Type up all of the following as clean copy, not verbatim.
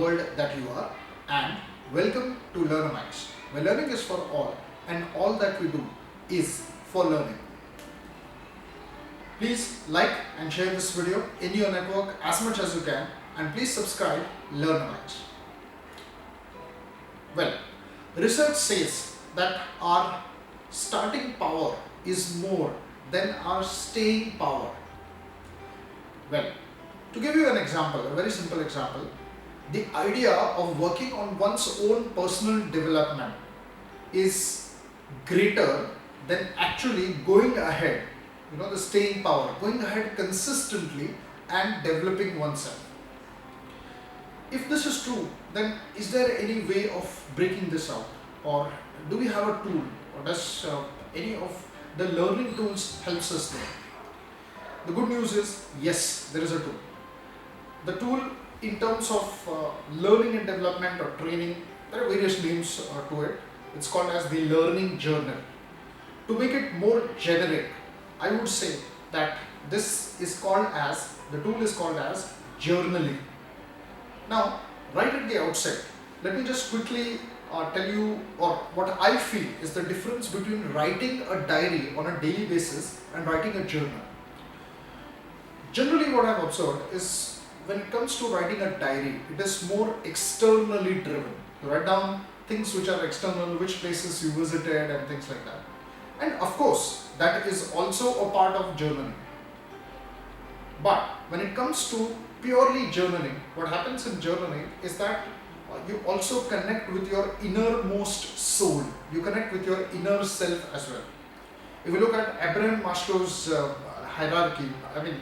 world that you are, and welcome to Learnamytes, where learning is for all and all that we do is for learning. Please like and share this video in your network as much as you can, and please subscribe Learnamytes. Well, research says that our starting power is more than our staying power. Well, to give you an example, a very simple example, the idea of working on one's own personal development is greater than actually going ahead, the staying power, going ahead consistently and developing oneself. If this is true, then is there any way of breaking this out? Or do we have a tool? Or does any of the learning tools helps us there? The good news is, yes, there is a tool. The tool in terms of learning and development or training, there are various names to it. It's called as the learning journal. To make it more generic, I would say that this is called as, the tool is called as journaling. Now, right at the outset, let me just quickly tell you, or what I feel is the difference between writing a diary on a daily basis and writing a journal. Generally, what I've observed is when it comes to writing a diary, it is more externally driven. You write down things which are external, which places you visited and things like that. And of course, that is also a part of journaling. But when it comes to purely journaling, what happens in journaling is that you also connect with your innermost soul. You connect with your inner self as well. If you look at Abraham Maslow's hierarchy,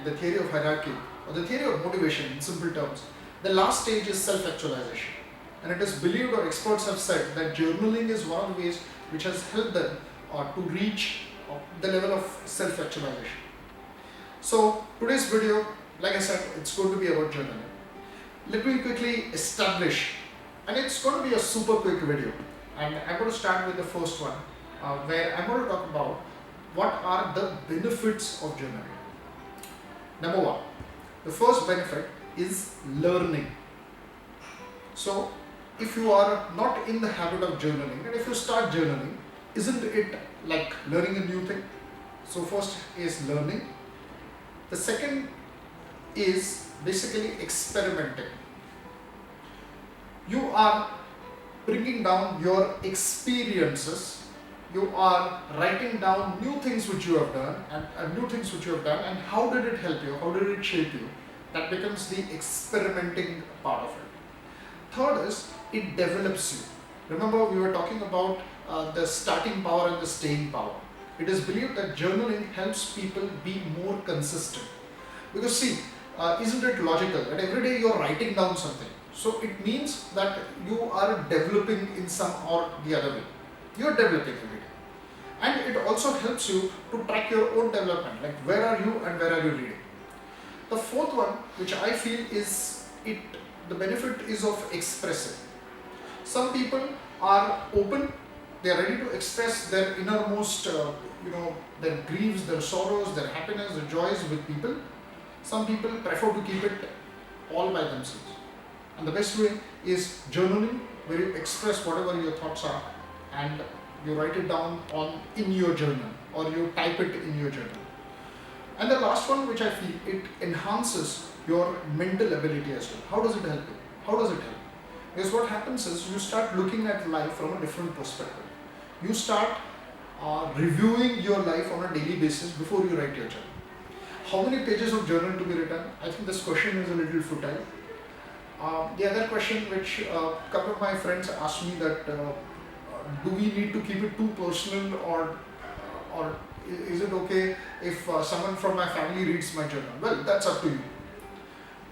the theory of hierarchy, or the theory of motivation in simple terms, the last stage is self-actualization. And it is believed, or experts have said, that journaling is one of the ways which has helped them to reach the level of self-actualization. So today's video, like I said, it's going to be about journaling. Let me quickly establish, and it's going to be a super quick video. And I'm going to start with the first one, where I'm going to talk about what are the benefits of journaling. Number one, the first benefit is learning. So if you are not in the habit of journaling, and if you start journaling, isn't it like learning a new thing? So first is learning. The second is basically experimenting. You are bringing down your experiences. You are writing down new things which you have done and how did it help you, how did it shape you. That becomes the experimenting part of it. Third is it develops you. Remember, we were talking about the starting power and the staying power. It is believed that journaling helps people be more consistent. Because see, isn't it logical that every day you are writing down something? So it means that you are developing in some or the other way. You are developing every day. And it also helps you to track your own development, like where are you and where are you reading. The fourth one, which I feel is the benefit is of expressing. Some people are open, they are ready to express their innermost, their griefs, their sorrows, their happiness, their joys with people. Some people prefer to keep it all by themselves. And the best way is journaling, where you express whatever your thoughts are and you write it down in your journal, or you type it in your journal. And the last one, which I feel, it enhances your mental ability as well. How does it help you? How does it help? Because what happens is you start looking at life from a different perspective. You start reviewing your life on a daily basis before you write your journal. How many pages of journal to be written? I think this question is a little futile. The other question which a couple of my friends asked me that do we need to keep it too personal, or is it okay if someone from my family reads my journal? Well, that's up to you.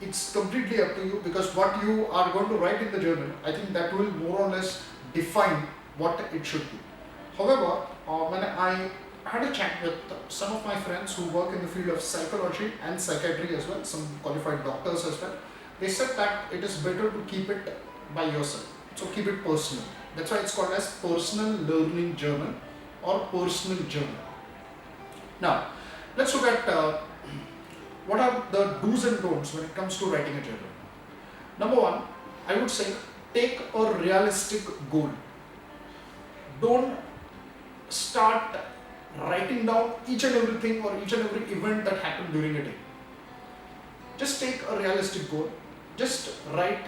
It's completely up to you, because what you are going to write in the journal, I think that will more or less define what it should be. However, when I had a chat with some of my friends who work in the field of psychology and psychiatry as well, some qualified doctors as well, they said that it is better to keep it by yourself. So keep it personal. That's why it's called as personal learning journal or personal journal. Now, let's look at what are the do's and don'ts when it comes to writing a journal. Number one, I would say take a realistic goal. Don't start writing down each and everything or each and every event that happened during a day. Just take a realistic goal. Just write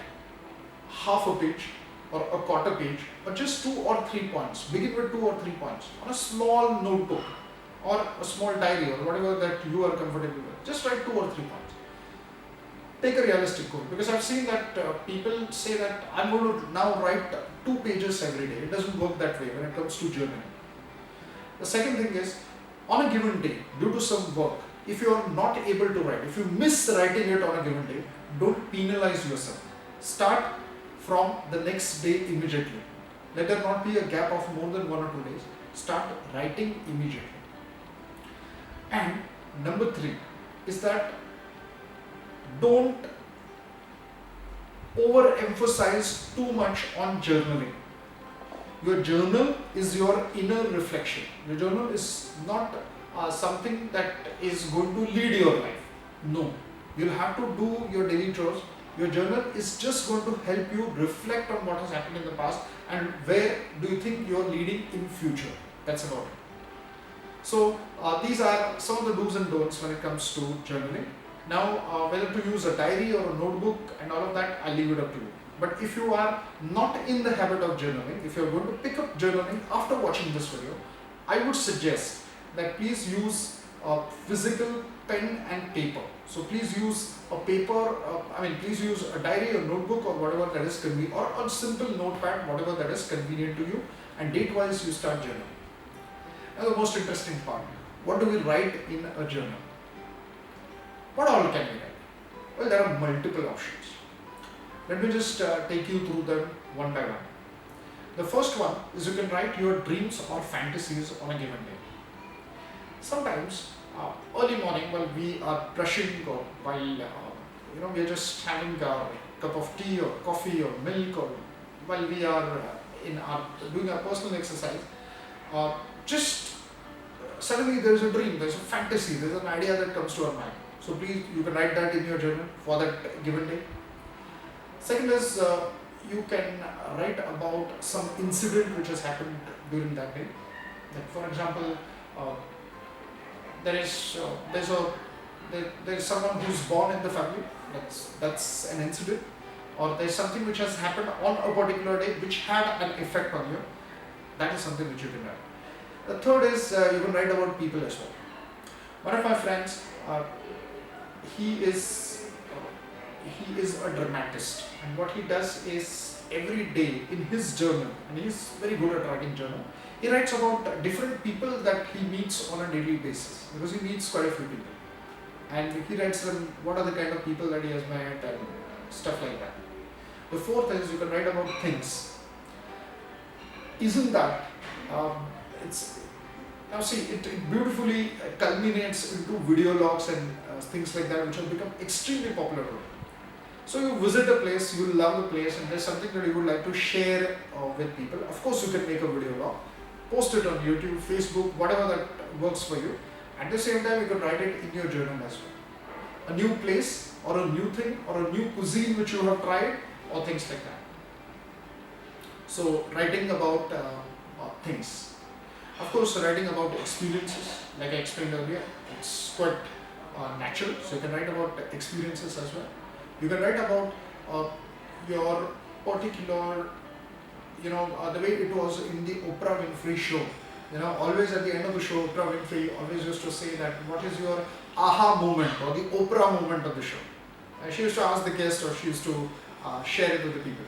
half a page or a quarter page or just 2 or 3 points. Begin with 2 or 3 points on a small notebook or a small diary or whatever that you are comfortable with. Just write 2 or 3 points. Take a realistic goal, because I've seen that people say that I'm going to now write 2 pages every day. It doesn't work that way when it comes to journaling. The second thing is, on a given day, due to some work, if you are not able to write, if you miss writing it on a given day, don't penalize yourself. Start from the next day immediately. Let there not be a gap of more than 1 or 2 days. Start writing immediately. And number 3 is that don't overemphasize too much on journaling. Your journal is your inner reflection. Your journal is not something that is going to lead your life. No, you'll have to do your daily chores. Your journal is just going to help you reflect on what has happened in the past and where do you think you're leading in future. That's about it. So these are some of the do's and don'ts when it comes to journaling. Now, whether to use a diary or a notebook and all of that, I'll leave it up to you. But if you are not in the habit of journaling, if you're going to pick up journaling after watching this video, I would suggest that please use a physical pen and paper. So please use a paper, please use a diary or notebook or whatever that is convenient, or a simple notepad, whatever that is convenient to you, and date-wise you start journaling. Now the most interesting part, what do we write in a journal? What all can we write? Well, there are multiple options. Let me just take you through them one by one. The first one is you can write your dreams or fantasies on a given day. Sometimes early morning while we are brushing or while we are just having a cup of tea or coffee or milk, or while we are doing our personal exercise, just suddenly there is a dream, there is a fantasy, there is an idea that comes to our mind. So please, you can write that in your journal for that given day. Second is you can write about some incident which has happened during that day. Like for example, there is someone who's born in the family. That's an incident, or there is something which has happened on a particular day which had an effect on you. That is something which you can write. The third is you can write about people as well. One of my friends, he is a dramatist, and what he does is every day in his journal, and he is very good at writing journal, he writes about different people that he meets on a daily basis, because he meets quite a few people, and he writes them what are the kind of people that he has met and stuff like that. The fourth is you can write about things. Isn't that it beautifully culminates into video logs and things like that, which have become extremely popular today. So you visit a place, you love the place, and there's something that you would like to share with people. Of course, you can make a video log, post it on YouTube, Facebook, whatever that works for you. At the same time, you can write it in your journal as well. A new place, or a new thing, or a new cuisine which you have tried, or things like that. So writing about things. Of course, writing about experiences, like I explained earlier, it's quite natural. So you can write about experiences as well. You can write about your particular, the way it was in the Oprah Winfrey show. Always at the end of the show, Oprah Winfrey always used to say that, what is your aha moment or the Oprah moment of the show? She used to ask the guest, or she used to share it with the people.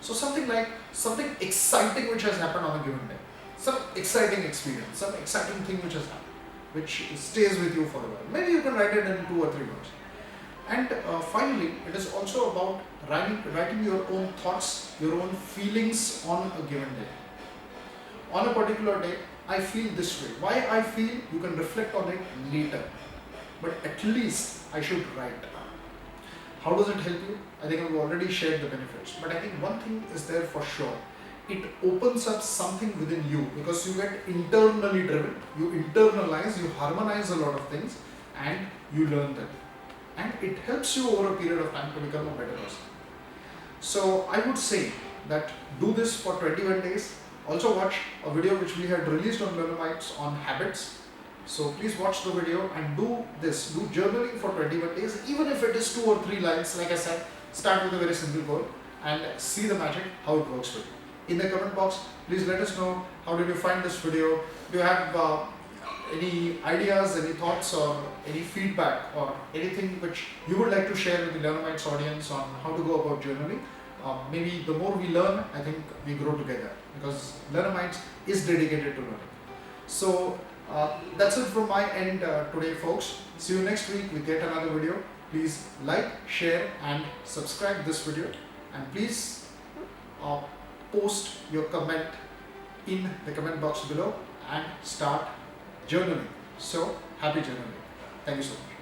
So something exciting which has happened on a given day. Some exciting experience, some exciting thing which has happened, which stays with you for a while. Maybe you can write it in 2 or 3 words. And finally, it is also about writing your own thoughts, your own feelings on a given day. On a particular day, I feel this way. Why I feel, you can reflect on it later. But at least I should write. How does it help you? I think I've already shared the benefits. But I think one thing is there for sure. It opens up something within you, because you get internally driven. You internalize, you harmonize a lot of things, and you learn them. And it helps you over a period of time to become a better person. So I would say that do this for 21 days. Also watch a video which we had released on Learnamytes on habits. So please watch the video and do this. Do journaling for 21 days, even if it is 2 or 3 lines. Like I said, start with a very simple goal and see the magic, how it works for you. In the comment box, please let us know how did you find this video. Do you have any ideas, any thoughts, or any feedback, or anything which you would like to share with the Learnamytes audience on how to go about journaling? Maybe the more we learn, I think we grow together, because Learnamytes is dedicated to learning. So that's it from my end today, folks. See you next week with yet another video. Please like, share and subscribe this video, and please post your comment in the comment box below and start journaling. So happy journaling. Thank you so much.